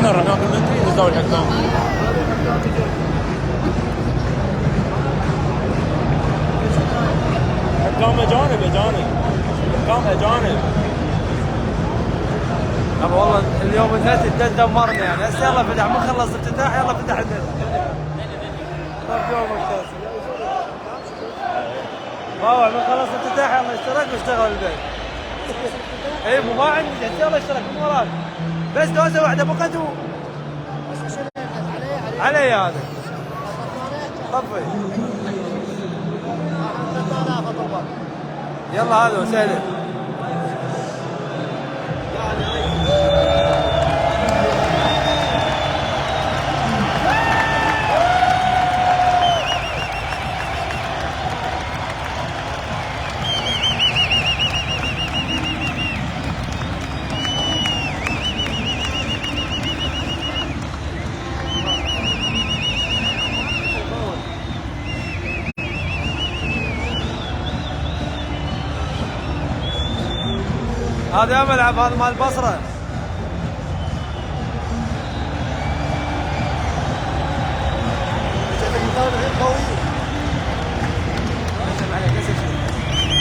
احنا نروح ناكل من نزول الحكام. حكام اجانب حكام اجانب. طب والله اليوم النت دمرنا يعني. هسه يلا فتح، ما خلص افتتاح يلا فتح النت. طيب يومك تاسع. روح ما خلص افتتاح يلا اشترك واشتغل البيت. اي مو ما عندي يلا اشترك من وراك. بس دوزه واحده فقط علي هذا. طفي. يلا هذا وسهلا. هذا ملعب هذا مال البصره.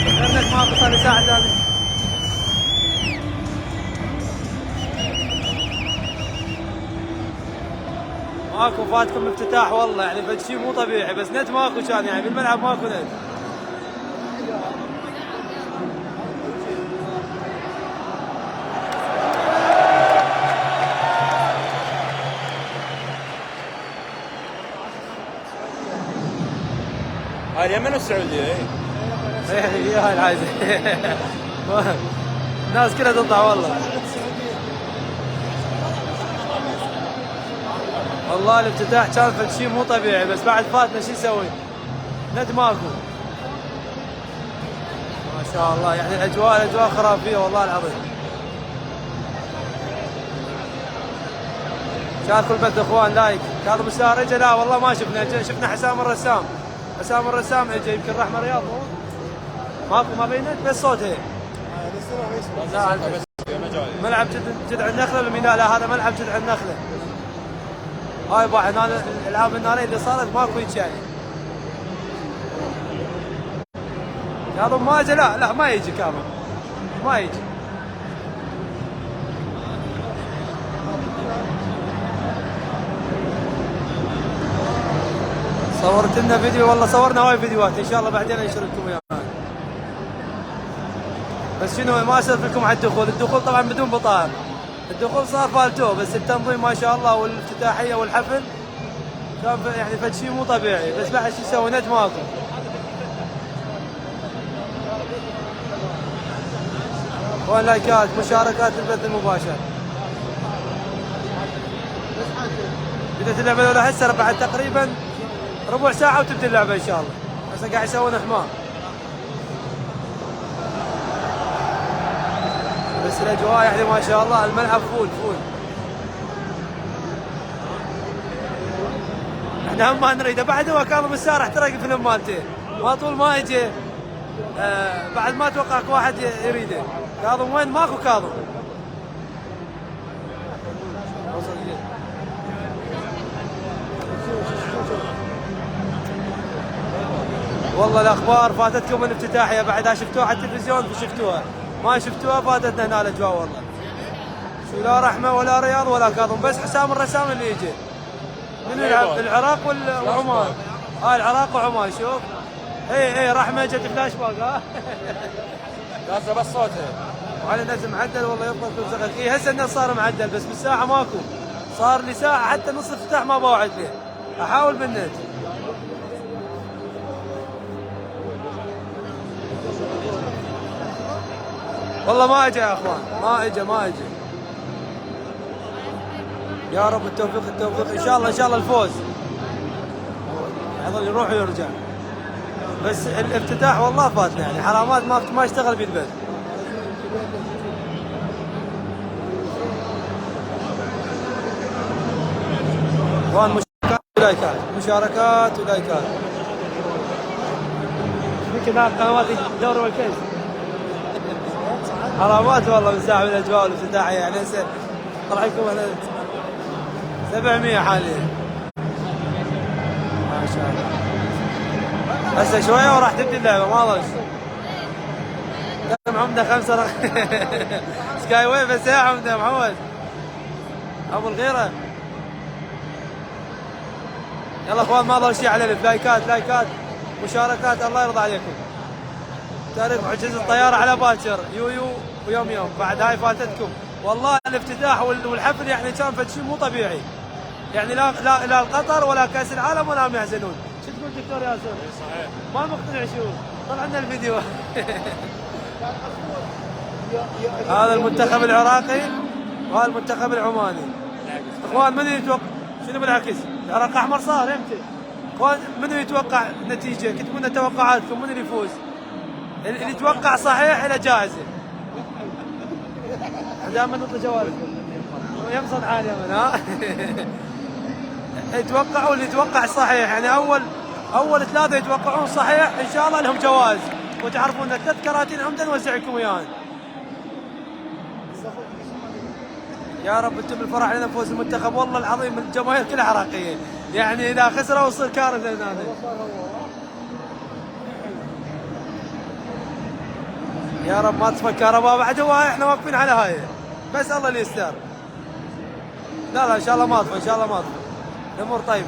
الانترنت ماكو صار لي ساعه ثانيه. ماكو فاتكم افتتاح والله يعني فد شيء مو طبيعي. بس نت ماكو كان يعني بالملعب ماكو نت. هاي اليمن والسعوديه. اي هاي العايزه. الناس كلها تطلع والله. والله الافتتاح كان فد شيء مو طبيعي. بس بعد فاتنا شو نسوي؟ نت ماكو. ما شاء الله يعني الاجواء خرافيه والله العظيم. شاركوا البث اخوان لايك. كاظم السار اجى؟ لا والله ما شفنا شفنا حسام الرسام اجى. يمكن رحمه رياض ماكو ما بينت بس صوت هيك. ملعب جذع النخله والميناء. لا هذا ملعب جذع النخله. هاي بعد هنا الالعاب الناريه اللي صارت ماكو هيك يعني. كاظم ما اجى؟ لا ما يجي كاظم ما يجي. صورت لنا فيديو والله. صورنا هواي فيديوهات ان شاء الله بعدين انشر لكم اياها. بس شنو ما اسولف لكم على الدخول طبعا بدون بطاقه. الدخول صار فالتو بس التنظيم ما شاء الله والافتتاحيه والحفل كان يعني فد شيء مو طبيعي. بس بعد شو يسوي نت ماكو. اخوان لايكات مشاركات البث المباشر. بدأت اللعبه الاولى هسه بعد تقريبا ربع ساعة وتبدأ اللعبة إن شاء الله. هسه قاعد يسوون حمام. بس الأجواء يعني ما شاء الله الملعب فول. احنا هم ما نريده. بعد هو كاظم السار احترق الفيلم مالته. ما طول ما اجى بعد ما توقعك واحد يريده. كاظم وين؟ ماكو كاظم. والله الاخبار فاتتكم الافتتاحيه. بعدها شفتوها على التلفزيون شفتوها. ما شفتوها فاتتنا هنا الاجواء والله. شو لا رحمه ولا رياض ولا كاظم. بس حسام الرسام اللي يجي من العراق وعمان. هاي العراق وعمان. شوف اي رحمه جت فلاش باك. ها نازله بس صوتها. وعلى ناس معدل والله يفضل كل زغل. اي هسه الناس صار معدل بس بالساعه ماكو. صار لي ساعه حتى نص افتتاح ما بوعد له. احاول بالنت. والله ما اجى يا اخوان. ما اجى. يا رب التوفيق ان شاء الله الفوز. يظل يروح ويرجع. بس الافتتاح والله فاتنا يعني حرامات ما اشتغل بالبيت. اخوان مشاركات ولايكات. يمكن قنوات الدوري والكيس. حرامات والله من ساعه من الاجواء والافتتاحيه يعني هسه طلع لكم 700 حاليا. ما شاء الله. هسه شويه وراح تبدي اللعبه ما ضل. دم عمده 5 سكاي واي بس يا عمده محمد ابو الغيره. يلا اخوان ما ضل شيء على لايكات لايكات مشاركات الله يرضى عليكم. تاريخ معجزة الطيارة على باكر يو ويوم يوم بعد هاي فاتتكم والله. الافتتاح والحفل يعني كان فد شيء مو طبيعي يعني لا القطر ولا كاس العالم ولا هم يحزنون. شو تقول دكتور ياسر؟ صحيح ما مقتنع شو؟ طلع لنا الفيديو. هذا المنتخب العراقي وهذا المنتخب العماني. اخوان من يتوقع شنو بالعكس؟ العراق احمر صار امتى؟ اخوان من يتوقع النتيجه؟ كتبوا لنا توقعاتكم من اللي يفوز؟ اللي يتوقع صحيح له جائزه. دائما نطلع جوالكم يمصد عالي من ها. يتوقعوا اللي يتوقع صحيح يعني اول 3 يتوقعون صحيح ان شاء الله لهم جوائز. وتعرفون 3 كراتين عمدا نوزع لكم اياهن. يا رب انتم بالفرح لنا فوز المنتخب والله العظيم الجماهير كلها عراقيه يعني اذا خسروا يصير كارثه هنا. يا رب ما تطفى الكهرباء بعد. هو احنا واقفين على هاي بس الله اللي يستر. لا ان شاء الله ما تطفى ان شاء الله ما تطفى الامور طيبه.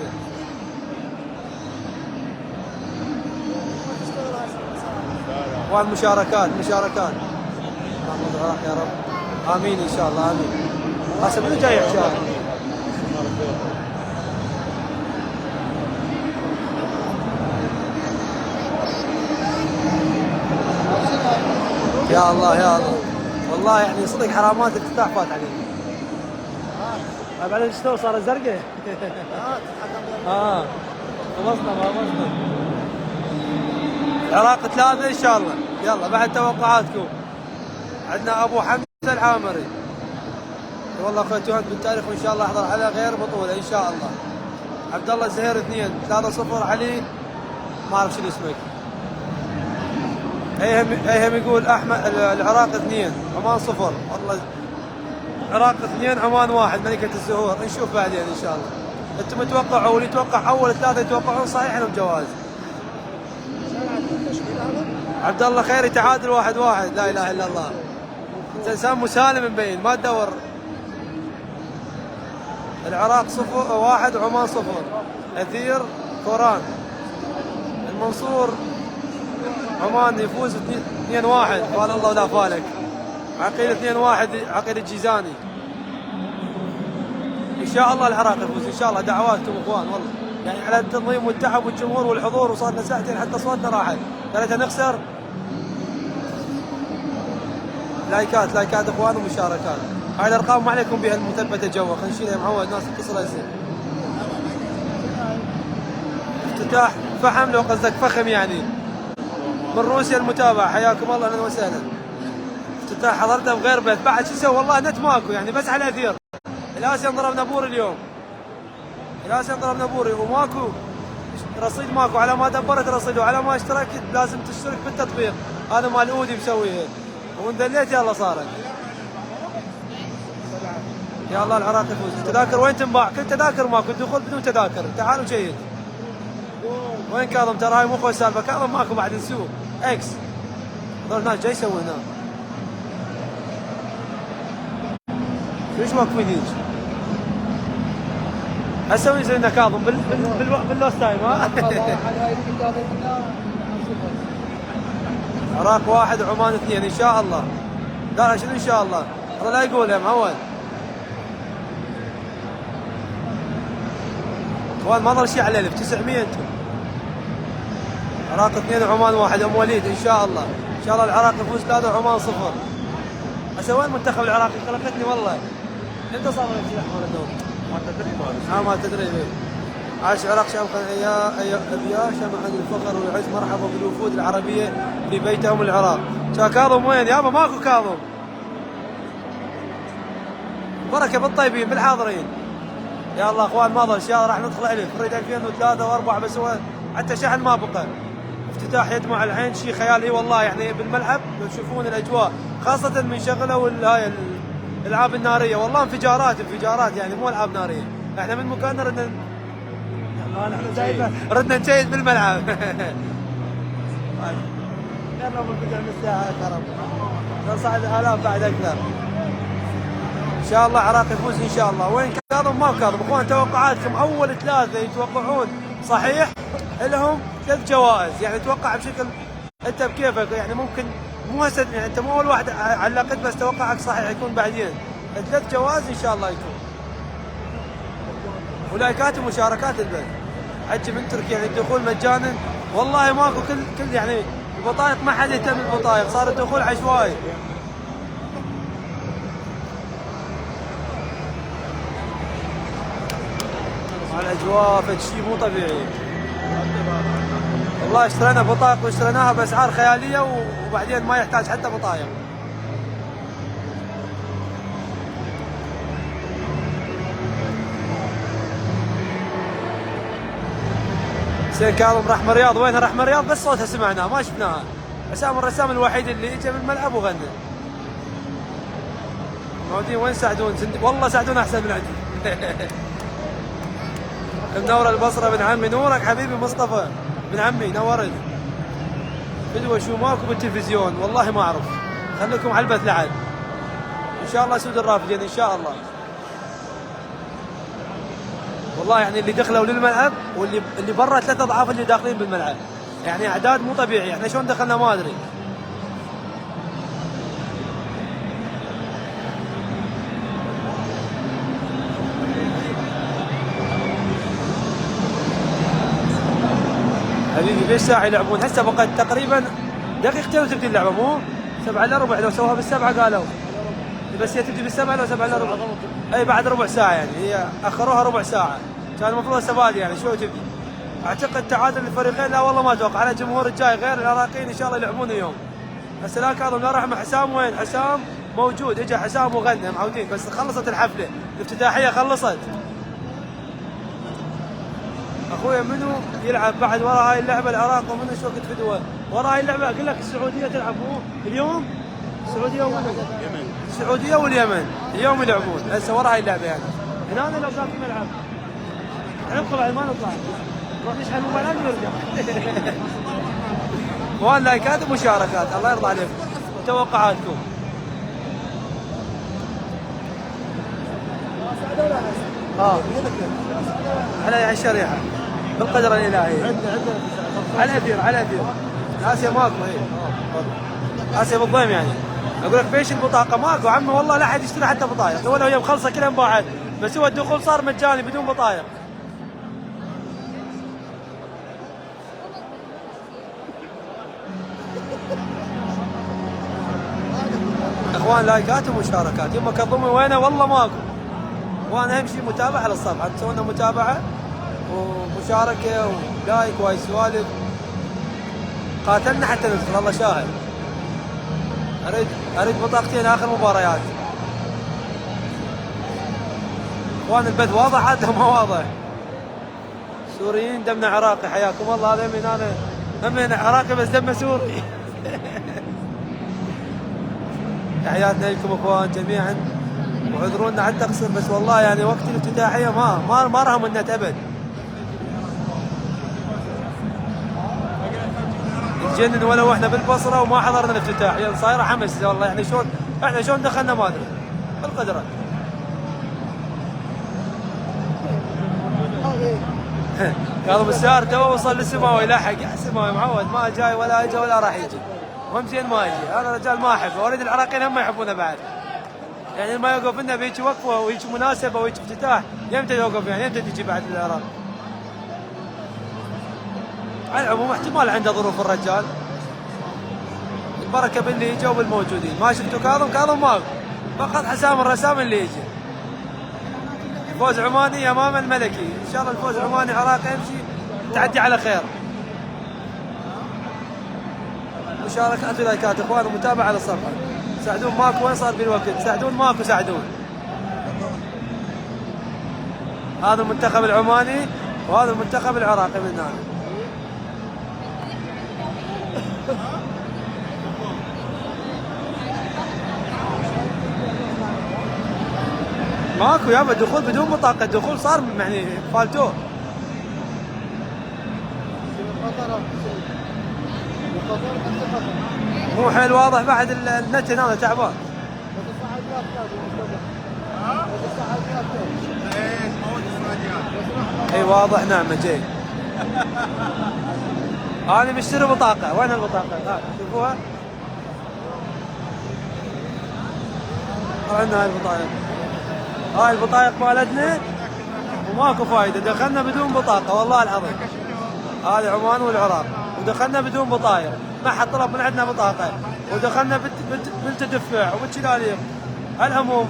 والمشاركات مشاركات يا رب امين ان شاء الله امين. هسه منو جاي يحكي؟ يا الله يا الله والله يعني صدق حرامات الافتتاح فات علينا. بعدين شلون صار زرقاء؟ خلصنا ما خلصنا. العراق 3 ان شاء الله. يلا بعد توقعاتكم. عندنا ابو حمزه العامري والله اخوي توهنت بالتاريخ وان شاء الله احضر على غير بطوله ان شاء الله. عبد الله الزهير 2 3-0 علي ما اعرف شنو اسمك. ايهم يقول احمد العراق 2 عمان 0 والله. العراق 2 عمان 1 ملكة الزهور. نشوف بعدين ان شاء الله. انتم تتوقعوا واللي يتوقع اول 3 يتوقعون صحيح لهم جوائز. عبد الله خيري تعادل 1-1 لا اله الا الله. انت انسان مسالم مبين ما تدور. العراق 1 عمان 0. اثير كوران المنصور عمان يفوز 2-1 قال الله ولا فالك. عقيل 2-1 عقيل الجيزاني. ان شاء الله العراق يفوز ان شاء الله. دعواتكم اخوان والله يعني على التنظيم والتعب والجمهور والحضور وصار لنا ساعتين حتى صوتنا راحت. ثلاثة نخسر. لايكات اخوان ومشاركات. هاي الارقام ما عليكم بها المثبته جوا. خلينا نشيلها يا معود ناس تتصل هسه. افتتاح فحم لو قصدك فخم يعني. من روسيا المتابعة حياكم الله اهلا وسهلا. افتتاح حضرته بغير بيت بعد شو اسوي والله نت ماكو يعني بس على اثير. الاسيان ضربنا بور اليوم. الاسيان ضربنا بوري وماكو رصيد ماكو. على ما دبرت رصيد وعلى ما اشتركت لازم تشترك بالتطبيق. هذا مال اودي مسويه وندليت يلا صارت. يا الله العراق يفوز. التذاكر وين تنباع؟ كل تذاكر ماكو. الدخول بدون تذاكر. تعالوا شيد. وين كاظم؟ ترى هاي مو خوش سالفه. كاظم ماكو بعد نسوق اكس. هذول ناس جاي يسوون هنا. ليش واقفين هيج؟ اسوي يصير لنا كاظم باللوست تايم ها؟ العراق 1 عمان 2 ان شاء الله. لا شنو ان شاء الله؟ الله لا يقول يا معود. اخوان ما ضل شيء على الالف 900 انتم. العراق 2 عمان 1 ام وليد ان شاء الله. ان شاء الله العراق يفوز 3 وعمان 0. هسه وين المنتخب العراقي؟ قلقتني والله. انت صار لك سلاح مال الدور؟ ما تدري ما تدري. عاش العراق شامخا ابيا شمع عن الفخر والعز. مرحبا بالوفود العربيه في بيتهم العراق. كاظم وين يابا؟ ماكو كاظم. بركه بالطيبين بالحاضرين. يا الله اخوان ما ضل شيء راح ندخل الف. نريد 2003 و4 بس هو حتى شحن ما بقى. افتتاح يدمع العين شيء خيالي والله يعني بالملعب لو تشوفون الاجواء خاصه من شغله والهاي الالعاب الناريه والله انفجارات يعني مو العاب ناريه. احنا من مكاننا نحن دايما ردنا نشيد بالملعب. يلا بالبدء من الساعة كرم نصعد آلاف بعد أكثر إن شاء الله. عراق يفوز إن شاء الله. وين كاظم؟ ما كاظم. أخوان توقعاتكم أول ثلاثة يتوقعون صحيح لهم 3 جوائز، يعني توقع بشكل أنت بكيفك، يعني ممكن مو هسه يعني أنت مو أول واحد علقت بس توقعك صحيح يكون بعدين 3 جوائز إن شاء الله يكون. ولايكات ومشاركات البث حجي من تركيا يعني الدخول مجانا والله ماكو كل يعني البطايق ما حد يهتم بالبطايق، صار الدخول عشوائي. الاجواء فد شيء مو طبيعي والله. اشترينا بطايق واشتريناها باسعار خياليه وبعدين ما يحتاج حتى بطايق. حسين كاظم رحمة رياض. وينها رحمة رياض؟ بس صوتها سمعناه ما شفناها. حسام الرسام الوحيد اللي اجى بالملعب وغنى. موجودين وين سعدون؟ والله سعدون احسن من عندي. منور البصره ابن عمي. نورك حبيبي مصطفى ابن عمي نورت. فدوه شو ماكو بالتلفزيون والله ما اعرف. خليكم على البث لعل ان شاء الله. سود الرافدين ان شاء الله. والله يعني اللي دخلوا للملعب واللي برا 3 اضعاف اللي داخلين بالملعب، يعني اعداد مو طبيعي. احنا شلون دخلنا ما ادري. حبيبي بيش ساعة يلعبون؟ هسه بقت تقريبا دقيقتين وتبدي اللعبة، مو 7 الا ربع. لو سووها بالسبعة قالوا، بس هي تبدي بالسبعة لو 7 الا ربع. اي بعد ربع ساعة يعني، هي اخروها ربع ساعة. كان المفروض هسه بادي يعني شو تبدي. اعتقد تعادل الفريقين لا والله ما اتوقع. على الجمهور الجاي غير العراقيين ان شاء الله يلعبون اليوم. هسه لا كاظم لا رحمة. حسام وين؟ حسام موجود، اجى حسام وغنى معودين، بس خلصت الحفلة الافتتاحية خلصت. اخويا منو يلعب بعد ورا هاي اللعبه؟ العراق ومنو شو وقت فدوه ورا هاي اللعبه؟ اقول لك السعوديه تلعب مو اليوم. السعوديه واليمن. السعوديه واليمن اليوم يلعبون هسه ورا هاي اللعبه يعني. هنا لو كان في ملعب ندخل بعد ما نطلع نروح نشحن الملعب ونرجع. اخوان لايكات ومشاركات الله يرضى عليكم. توقعاتكم على الشريحه بالقدر الالهي. على الاثير على الاثير. اسيا ماكو. هي اسيا بالضيم يعني. اقول لك فيش البطاقه ماكو عمي والله لا احد يشتري حتى بطايق. ولا وهي مخلصه كلها انباعت، بس هو الدخول صار مجاني بدون بطايق. اخوان لايكات ومشاركات. يما كظمي وينه؟ والله ماكو. وانا اهم شيء متابعه على الصفحه، تسوون لنا متابعه ومشاركه ولايك وهاي السوالف. قاتلنا حتى ندخل الله شاهد. اريد بطاقتين اخر مباريات. اخوان البث واضح عاد ما واضح؟ سوريين دمنا عراقي حياكم الله. هذا من انا هم عراقي بس دمه سوري. تحياتنا لكم اخوان جميعا وعذرونا على التقصير، بس والله يعني وقت الافتتاحيه ما رهم النت ابد. تجنن ولو احنا بالبصره وما حضرنا الافتتاح يعني صايره حمس والله. يعني شلون احنا شلون دخلنا ما ادري بالقدره. كاظم السيار تو وصل للسماوي يلحق يا سماوي معود ما جاي ولا اجى ولا راح يجي. وهم زين ما يجي. هذا رجال ما احبه واريد العراقيين هم ما يحبونه بعد. يعني ما يوقف لنا بهيك وقفه وهيك مناسبه وهيك افتتاح يمتى يوقف يعني يمتى تجي بعد العراق. على العموم احتمال عنده ظروف الرجال. البركه باللي اجوا وبالموجودين. ما شفتوا كاظم ماكو. فقط حسام الرسام اللي يجي. فوز عماني امام الملكي ان شاء الله. الفوز عماني عراقي يمشي تعدي على خير. مشاركات ولايكات اخوان ومتابعه على الصفحه. سعدون ماكو. وين صار بالوقت؟ سعدون ماكو. سعدون هذا المنتخب العماني وهذا المنتخب العراقي من هنا. ماكو يابا الدخول بدون بطاقه، الدخول صار يعني فالتوه. مو حيل واضح بعد النت هنا تعبان. اي واضح نعم جيد. انا مشتري بطاقه، وين البطاقه؟ شوفوها عندنا هاي البطايق، هاي البطايق مالتنا وماكو فايده، دخلنا بدون بطاقه والله العظيم. هذه عمان والعراق ودخلنا بدون بطايق، ما حد طلب من عندنا بطاقه ودخلنا بالتدفع وبالشلاليق. العموم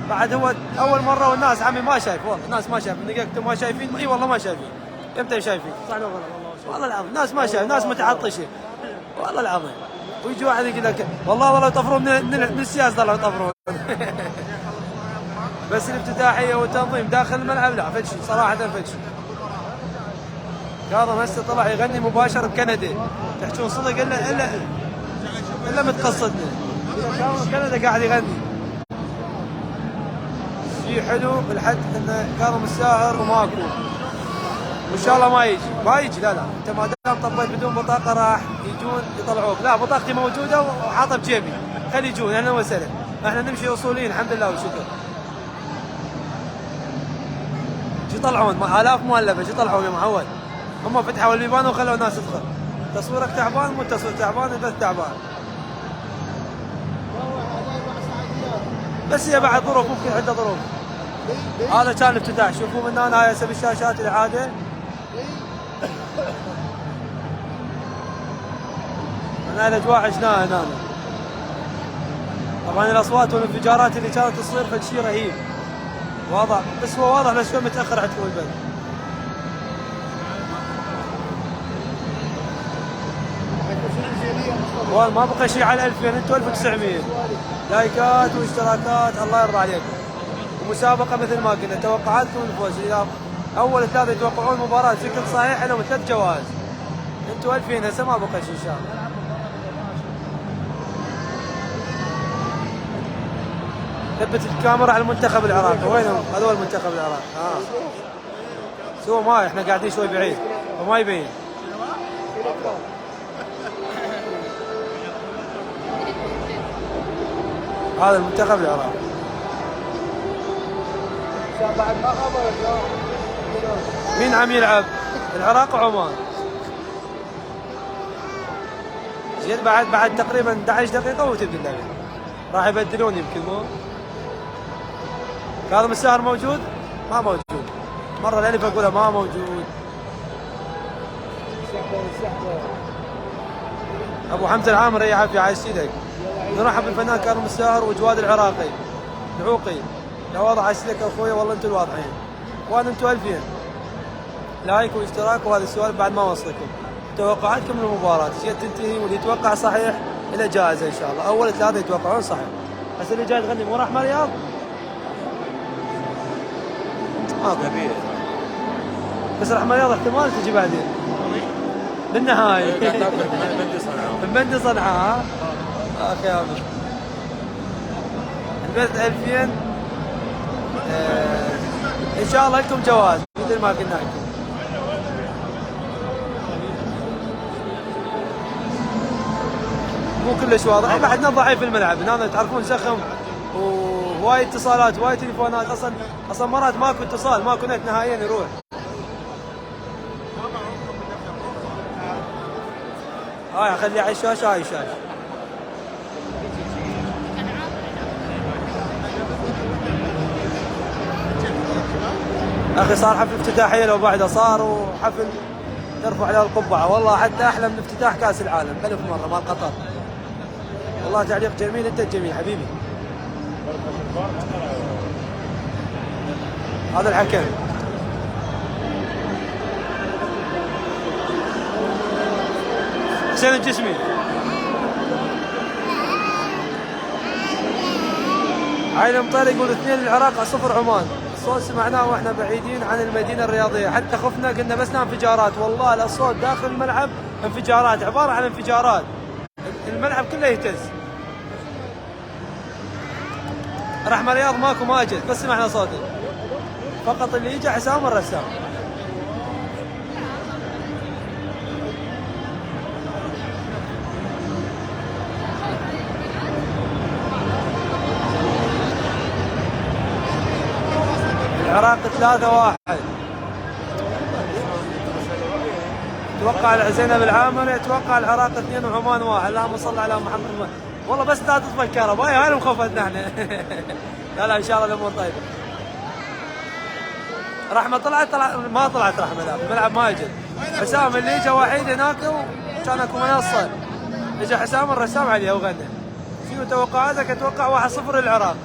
بعد هو اول مره والناس عمي ما شايف، والله الناس ما شايف، انتم ما شايفين؟ اي والله ما شايفين. امتى شايفين؟ صح ولا غلط؟ والله العظيم ناس ما شايف، ناس متعطشه والله العظيم. ويجي واحد يقول لك والله لو يطفرون من السياسه ضلوا يطفرون. بس الافتتاحيه والتنظيم داخل الملعب لا فد شيء صراحه فد شيء. كاظم هسه طلع يغني مباشر بكندا، تحجون صدق الا متقصدنا. كاظم كندا قاعد يغني. شيء حلو بالحد انه كاظم الساهر وماكو. وان شاء الله ما يجي لا انت ما دام طبيت بدون بطاقه راح يجون يطلعوك. لا بطاقتي موجوده وحاطها بجيبي، خلي يجون اهلا وسهلا. احنا نمشي اصوليين الحمد لله والشكر. يطلعون الاف مؤلفه يطلعون يا معود. هم فتحوا البيبان وخلوا الناس تدخل. تصويرك تعبان مو تصوير تعبان البث تعبان. بس هي بعد ظروف ممكن عده ظروف. هذا كان افتتاح، شوفوا من هنا هاي هسه بالشاشات الاعاده. هنا الاجواء عشناها هنا. طبعا الاصوات والانفجارات اللي كانت تصير فد شيء رهيب. واضح بس هو واضح بس شوي متاخر عندكم البث. ما بقى شيء على 2000 انتم 1900 لايكات واشتراكات الله يرضى عليكم. ومسابقه مثل ما قلنا توقعاتكم الفوز. اذا اول ثلاثه يتوقعون مباراه بشكل صحيح لهم 3 جوائز. انتم 2000 هسه ما بقى شيء ان شاء الله. ثبت الكاميرا على المنتخب العراقي، وينهم هذول المنتخب العراقي؟ سووا ماي احنا قاعدين شوي بعيد فما يبين. هذا المنتخب العراقي. مين عم يلعب؟ العراق وعمان. زين بعد تقريبا 11 دقيقة وتبدأ اللعبة. راح يبدلون يمكن مو؟ كاظم الساهر موجود؟ ما موجود. مرة الألف أقولها ما موجود. أبو حمزة العامري يعافي على سيدك. نرحب بالفنان كاظم الساهر وجواد العراقي العوقي. لا واضح على سيدك اخوي والله انتم الواضحين. وانا انتم 2000 لايك واشتراك. وهذا السؤال بعد ما وصلكم. توقعاتكم للمباراة شيء تنتهي واللي يتوقع صحيح له جائزة ان شاء الله. اول 3 يتوقعون صحيح. بس اللي جاي تغني مو رحمة رياض؟ نبيل بس رحمة رياض احتمال تجي بعدين بالنهاية. من بند صنعاء اخي يا ابو البث 2000 ان شاء الله لكم جواز مثل ما قلنا لكم. مو كلش واضح بعدنا ضعيف في الملعب هنا تعرفون زخم ووايد اتصالات وايد تليفونات. اصلا مرات ماكو اتصال ماكو نت نهائيا يروح. هاي اخليها على الشاشه. هاي الشاشه اخي صار حفل افتتاحيه لو بعده صار وحفل ترفع له القبعه. والله حتى احلى من افتتاح كاس العالم 1000 مره مال قطر. والله تعليق جميل انت الجميل حبيبي. هذا الحكم حسين الجسمي. عين مطير يقول 2 للعراق 0 عمان. الصوت سمعناه واحنا بعيدين عن المدينه الرياضيه حتى خفنا قلنا بس انفجارات. والله الصوت داخل الملعب انفجارات عباره عن انفجارات. الملعب كله يهتز. رحمة رياض ماكو ماجد، بس سمعنا صوته فقط اللي يجي حسام الرسام. العراق 3-1. اتوقع زينب العامري، اتوقع العراق 2 وعمان 1. اللهم صل على محمد. والله بس لا تطفى الكهرباء، هاي اللي مخفتنا احنا. لا ان شاء الله الامور طيبه. رحمه طلعت ما طلعت رحمه، لا الملعب ما يجي. حسام اللي اجى وحيد هناك وكان اكو منصه، اجى حسام الرسام عليها وغنى. شنو توقعاتك؟ اتوقع 1-0 للعراق.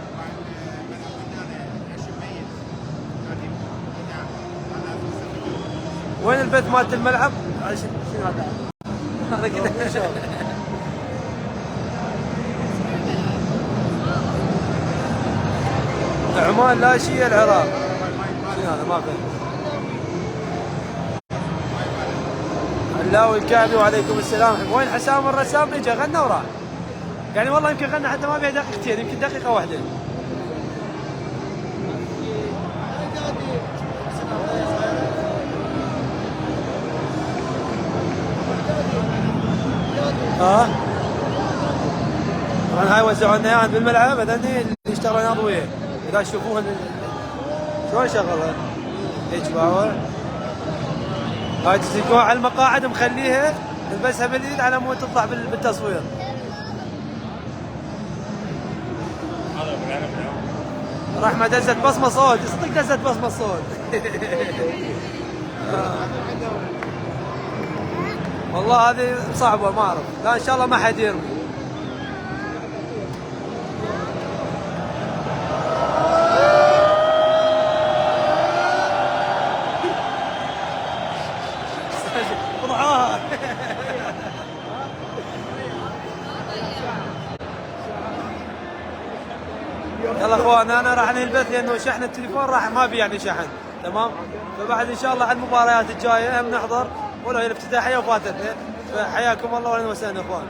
وين البث مالت الملعب؟ شنو هذا؟ هذا كذا. عمان لا شيء العراق. شنو هذا؟ ما فهمت. اللاوي الكعبي وعليكم السلام. وين حسام الرسام؟ اجى غنى وراح. يعني والله يمكن غنى حتى ما بيها دقيقتين، يمكن دقيقة واحدة. طبعا هاي وزعوا لنا بالملعب، هذني اللي يشتغلون اضويه اذا تشوفوها شلون شغلها هيك باور. هاي تسلكوها على المقاعد مخليها تلبسها بالايد على مود تطلع بالتصوير. رحمة دزت بصمة صوت، صدق دزت بصمة صوت. والله هذه صعبة ما اعرف، لا ان شاء الله ما حد يرمي. يلا اخوان انا راح انهي البث لانه شحن التليفون راح ما في يعني شحن، تمام؟ فبعد ان شاء الله على المباريات الجايه هم نحضر ولو هي الافتتاحيه وفاتتنا، فحياكم الله واهلا وسهلا اخوان.